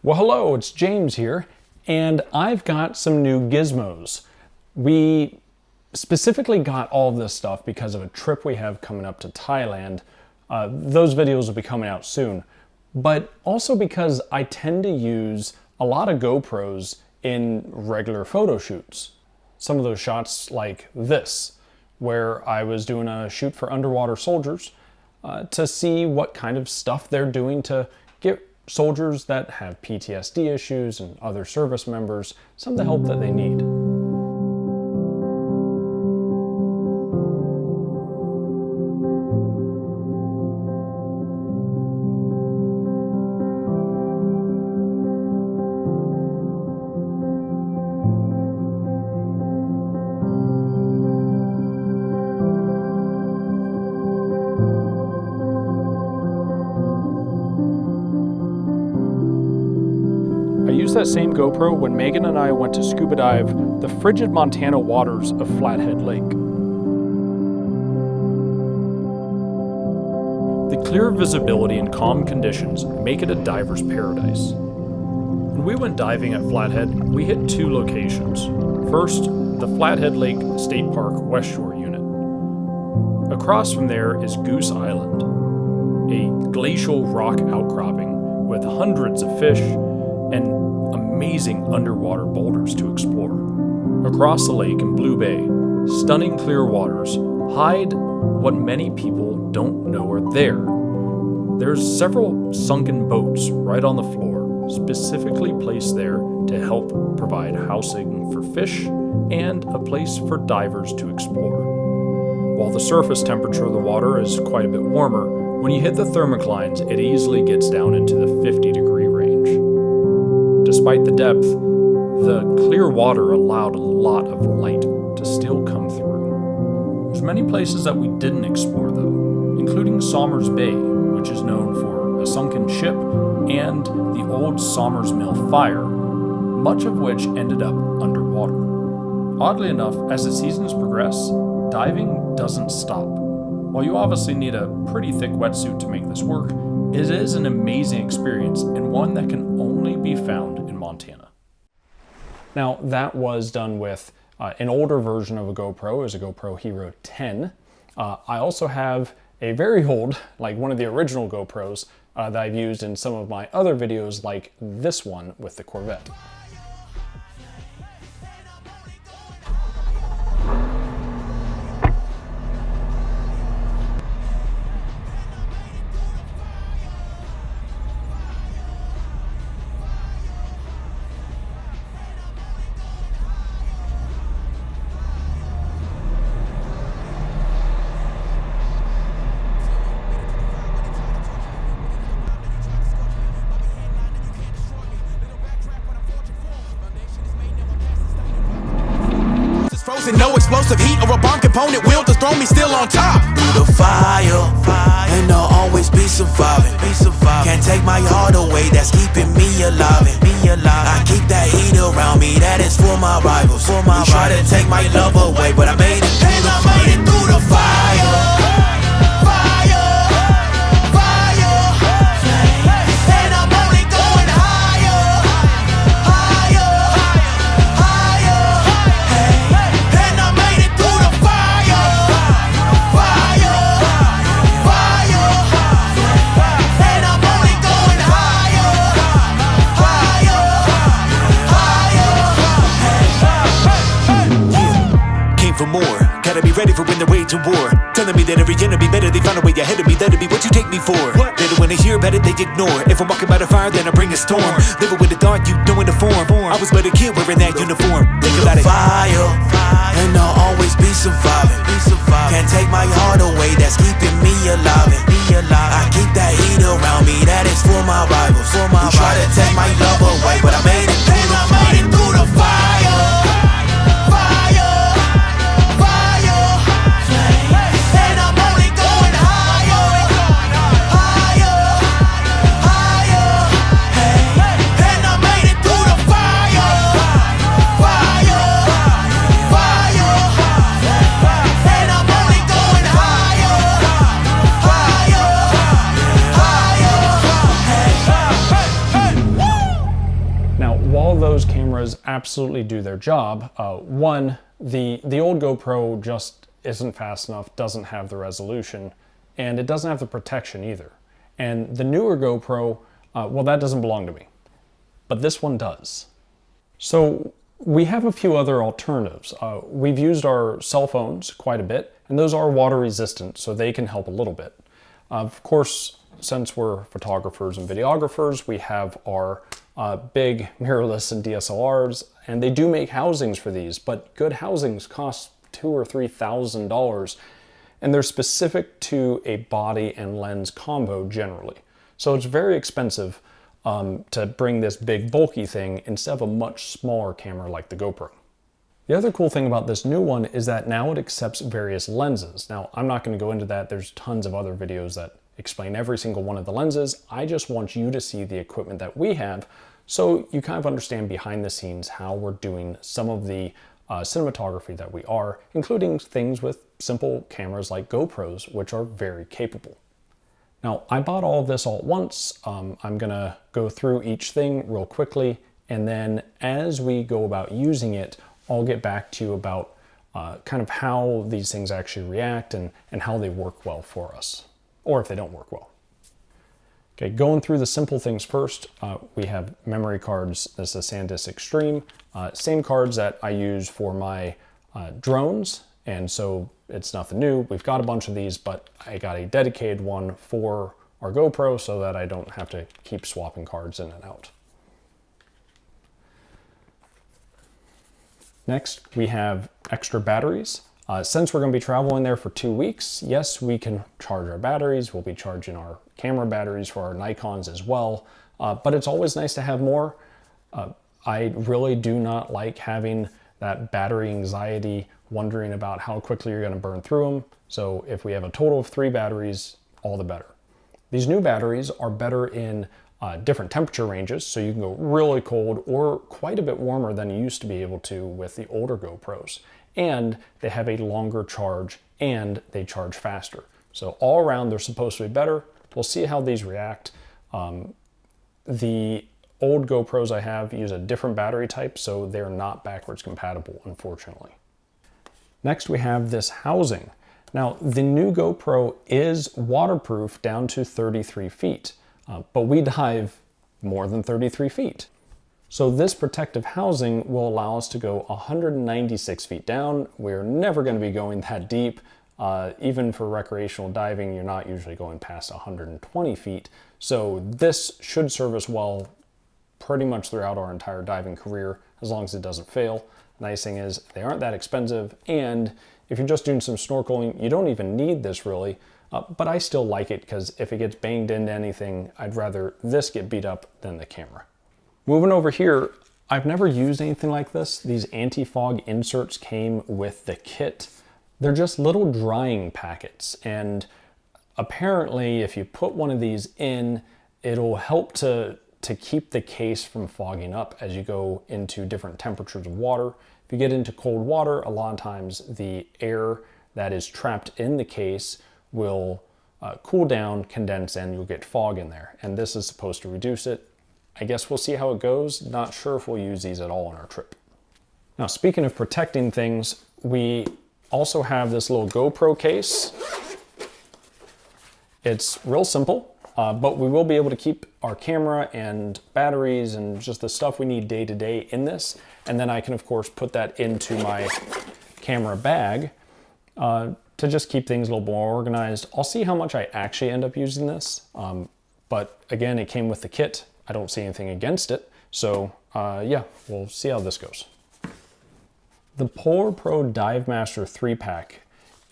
Well, hello, it's James here, and I've got some new gizmos. We specifically got all of this stuff because of a trip we have coming up to Thailand. Those videos will be coming out soon, but also because I tend to use a lot of GoPros in regular photo shoots. Some of those shots like this, where I was doing a shoot for underwater soldiers to see what kind of stuff they're doing to get soldiers that have PTSD issues and other service members some of the help that they need. I used that same GoPro when Megan and I went to scuba dive the frigid Montana waters of Flathead Lake. The clear visibility and calm conditions make it a diver's paradise. When we went diving at Flathead, we hit two locations. First, the Flathead Lake State Park West Shore unit. Across from there is Goose Island, a glacial rock outcropping with hundreds of fish and amazing underwater boulders to explore. Across the lake in Blue Bay, stunning clear waters hide what many people don't know are there. There's several sunken boats right on the floor, specifically placed there to help provide housing for fish and a place for divers to explore. While the surface temperature of the water is quite a bit warmer, when you hit the thermoclines, it easily gets down into the 50-degree range. Despite the depth, the clear water allowed a lot of light to still come through. There's many places that we didn't explore though, including Somers Bay, which is known for a sunken ship and the old Somers Mill fire, much of which ended up underwater. Oddly enough, as the seasons progress, diving doesn't stop. While you obviously need a pretty thick wetsuit to make this work, it is an amazing experience and one that can only be found in Montana. Now, that was done with an older version of a GoPro. It was a GoPro Hero 10. I also have a very old, like one of the original GoPros that I've used in some of my other videos, like this one with the Corvette. And no explosive heat or a bomb component will just throw me still on top. Through the fire, and I'll always be surviving. Can't take my heart away, that's keeping me alive. I keep that heat around me, that is for my rivals. You try to take my love away, but I made it through the fire. For more, gotta be ready for when they're waging war. Telling me that every enemy better, they found a way ahead of me. That'll be what you take me for. They don't wanna hear about it, they ignore. If I'm walking by the fire, then I bring a storm. Living with the thought, you doing the form. I was but a kid wearing that uniform. Think about it. Fire, and I'll always be surviving. Can't take my heart away, that's keeping me alive. I keep that heat around me, that is for my rivals. Who try to take my love away, but I made it through the fire. of those cameras absolutely do their job. One, the old GoPro just isn't fast enough, doesn't have the resolution, and it doesn't have the protection either. And the newer GoPro, well, that doesn't belong to me, but this one does. So we have a few other alternatives. We've used our cell phones quite a bit, and those are water resistant, so they can help a little bit. Of course, since we're photographers and videographers, we have our big mirrorless and DSLRs, and they do make housings for these, but good housings cost $2,000 or $3,000, and they're specific to a body and lens combo generally. So it's very expensive to bring this big bulky thing instead of a much smaller camera like the GoPro. The other cool thing about this new one is that now it accepts various lenses. Now, I'm not going to go into that. There's tons of other videos that explain every single one of the lenses. I just want you to see the equipment that we have so you kind of understand behind the scenes how we're doing some of the cinematography that we are, including things with simple cameras like GoPros, which are very capable. Now, I bought all of this all at once. I'm gonna go through each thing real quickly, and then as we go about using it, I'll get back to you about kind of how these things actually react and how they work well for us, or if they don't work well. Okay, going through the simple things first, we have memory cards. This is a SanDisk Extreme. Same cards that I use for my drones, and so it's nothing new. We've got a bunch of these, but I got a dedicated one for our GoPro so that I don't have to keep swapping cards in and out. Next, we have extra batteries. Since we're going to be traveling there for 2 weeks, yes, we can charge our batteries. We'll be charging our camera batteries for our Nikons as well, but it's always nice to have more. I really do not like having that battery anxiety, wondering about how quickly you're going to burn through them. So if we have a total of 3 batteries, all the better. These new batteries are better in different temperature ranges, so you can go really cold or quite a bit warmer than you used to be able to with the older GoPros. And they have a longer charge and they charge faster. So all around, they're supposed to be better. We'll see how these react. The old GoPros I have use a different battery type, so they're not backwards compatible, unfortunately. Next, we have this housing. Now, the new GoPro is waterproof down to 33 feet, but we dive more than 33 feet. So this protective housing will allow us to go 196 feet down. We're never going to be going that deep. Even for recreational diving, you're not usually going past 120 feet. So this should serve us well pretty much throughout our entire diving career, as long as it doesn't fail. Nice thing is they aren't that expensive, and if you're just doing some snorkeling, you don't even need this really, but I still like it because if it gets banged into anything, I'd rather this get beat up than the camera. Moving over here, I've never used anything like this. These anti-fog inserts came with the kit. They're just little drying packets, and apparently if you put one of these in, it'll help to keep the case from fogging up as you go into different temperatures of water. If you get into cold water, a lot of times the air that is trapped in the case will cool down, condense, and you'll get fog in there. And this is supposed to reduce it. I guess we'll see how it goes. Not sure if we'll use these at all on our trip. Now, speaking of protecting things, we also have this little GoPro case. It's real simple, but we will be able to keep our camera and batteries and just the stuff we need day to day in this. And then I can, of course, put that into my camera bag to just keep things a little more organized. I'll see how much I actually end up using this. But again, it came with the kit. I don't see anything against it. So yeah, we'll see how this goes. The Polar Pro Dive Master 3-pack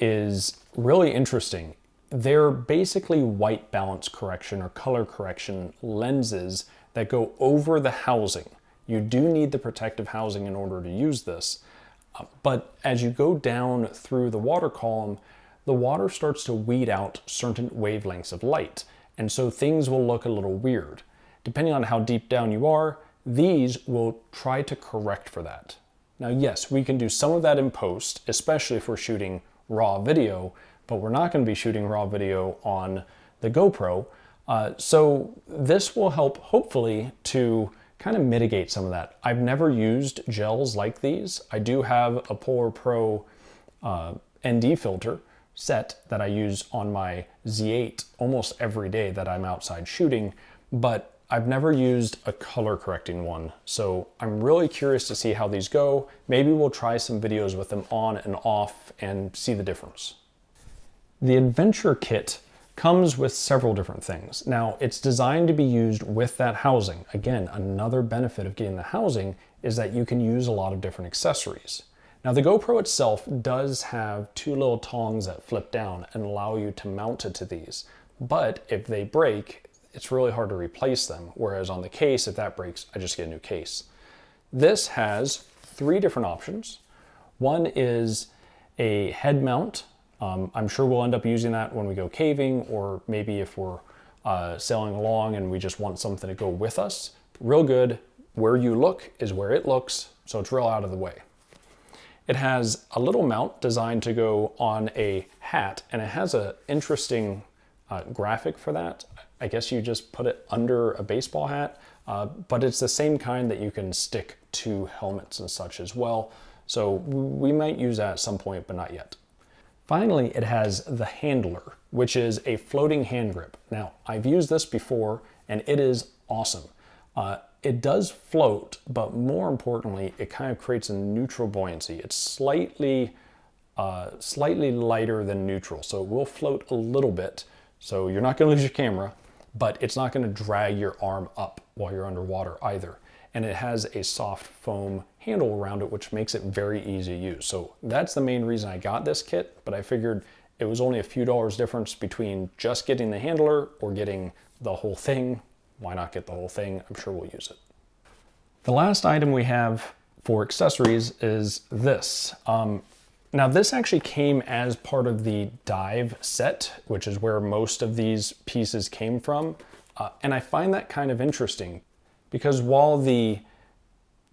is really interesting. They're basically white balance correction or color correction lenses that go over the housing. You do need the protective housing in order to use this. But as you go down through the water column, the water starts to weed out certain wavelengths of light. And so things will look a little weird. Depending on how deep down you are, these will try to correct for that. Now, yes, we can do some of that in post, especially if we're shooting raw video, but we're not going to be shooting raw video on the GoPro. So this will help, hopefully, to kind of mitigate some of that. I've never used gels like these. I do have a Polar Pro ND filter set that I use on my Z8 almost every day that I'm outside shooting, but I've never used a color correcting one. So I'm really curious to see how these go. Maybe we'll try some videos with them on and off and see the difference. The Adventure Kit comes with several different things. Now, it's designed to be used with that housing. Again, another benefit of getting the housing is that you can use a lot of different accessories. Now, the GoPro itself does have two little tongs that flip down and allow you to mount it to these. But if they break, it's really hard to replace them. Whereas on the case, if that breaks, I just get a new case. This has three different options. One is a head mount. I'm sure we'll end up using that when we go caving, or maybe if we're sailing along and we just want something to go with us. Real good. Where you look is where it looks, so it's real out of the way. It has a little mount designed to go on a hat, and it has an interesting graphic for that. I guess you just put it under a baseball hat, but it's the same kind that you can stick to helmets and such as well. So we might use that at some point, but not yet. Finally, it has the handler, which is a floating hand grip. Now, I've used this before and it is awesome. It does float, but more importantly, it kind of creates a neutral buoyancy. It's slightly lighter than neutral, so it will float a little bit. So you're not going to lose your camera, but it's not going to drag your arm up while you're underwater either. And it has a soft foam handle around it, which makes it very easy to use. So that's the main reason I got this kit, but I figured it was only a few dollars difference between just getting the handler or getting the whole thing. Why not get the whole thing? I'm sure we'll use it. The last item we have for accessories is this. Now this actually came as part of the dive set, which is where most of these pieces came from. And I find that kind of interesting because while the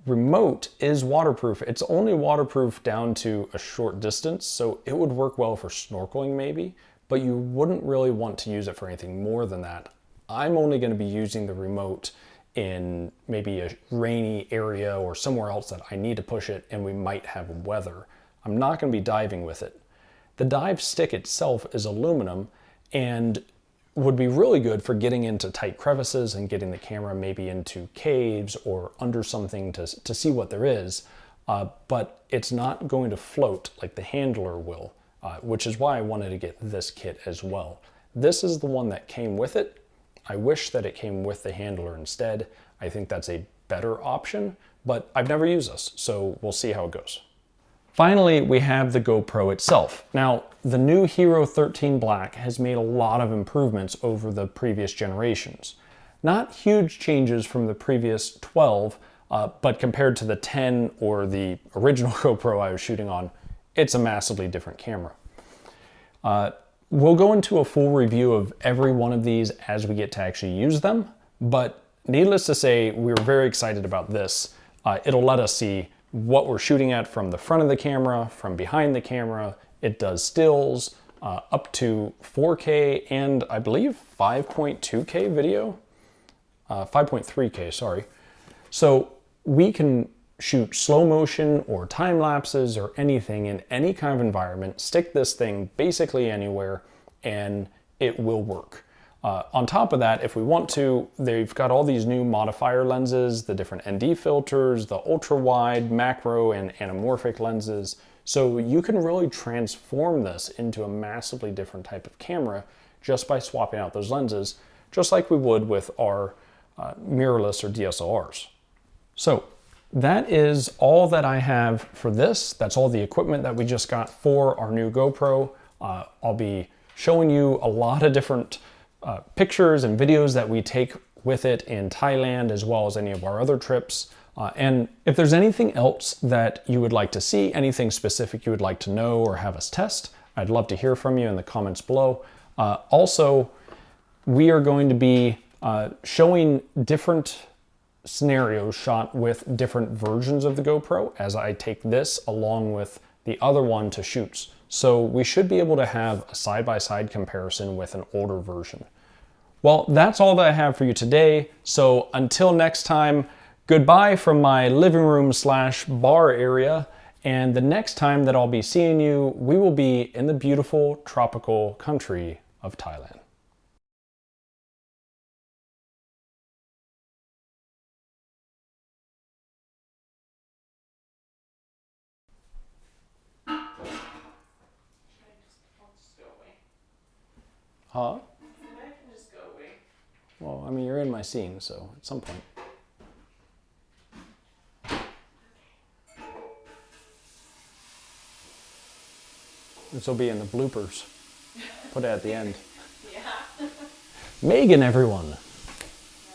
remote is waterproof, it's only waterproof down to a short distance. So it would work well for snorkeling maybe, but you wouldn't really want to use it for anything more than that. I'm only going to be using the remote in maybe a rainy area or somewhere else that I need to push it and we might have weather. I'm not going to be diving with it. The dive stick itself is aluminum and would be really good for getting into tight crevices and getting the camera maybe into caves or under something to see what there is. But it's not going to float like the handler will, which is why I wanted to get this kit as well. This is the one that came with it. I wish that it came with the handler instead. I think that's a better option, but I've never used this, so we'll see how it goes. Finally, we have the GoPro itself. Now, the new Hero 13 Black has made a lot of improvements over the previous generations. Not huge changes from the previous 12, but compared to the 10 or the original GoPro I was shooting on, it's a massively different camera. We'll go into a full review of every one of these as we get to actually use them, but needless to say, we're very excited about this. It'll let us see what we're shooting at from the front of the camera, from behind the camera. It does stills up to 4K and I believe 5.2K video, 5.3K, sorry. So we can shoot slow motion or time lapses or anything in any kind of environment, stick this thing basically anywhere and it will work. On top of that, if we want to, they've got all these new modifier lenses, the different ND filters, the ultra wide, macro, and anamorphic lenses. So you can really transform this into a massively different type of camera just by swapping out those lenses, just like we would with our mirrorless or DSLRs. So that is all that I have for this. That's all the equipment that we just got for our new GoPro. I'll be showing you a lot of different pictures and videos that we take with it in Thailand, as well as any of our other trips. And if there's anything else that you would like to see, anything specific you would like to know or have us test, I'd love to hear from you in the comments below. Also, we are going to be showing different scenarios shot with different versions of the GoPro as I take this along with the other one to shoots. So we should be able to have a side-by-side comparison with an older version. Well, that's all that I have for you today. So until next time, Goodbye from my living room / bar area, and the next time that I'll be seeing you, we will be in the beautiful tropical country of Thailand. Huh? I can just go away. Well, I mean, you're in my scene, so at some point. This will be in the bloopers. Put it at the end. Yeah. Megan, everyone.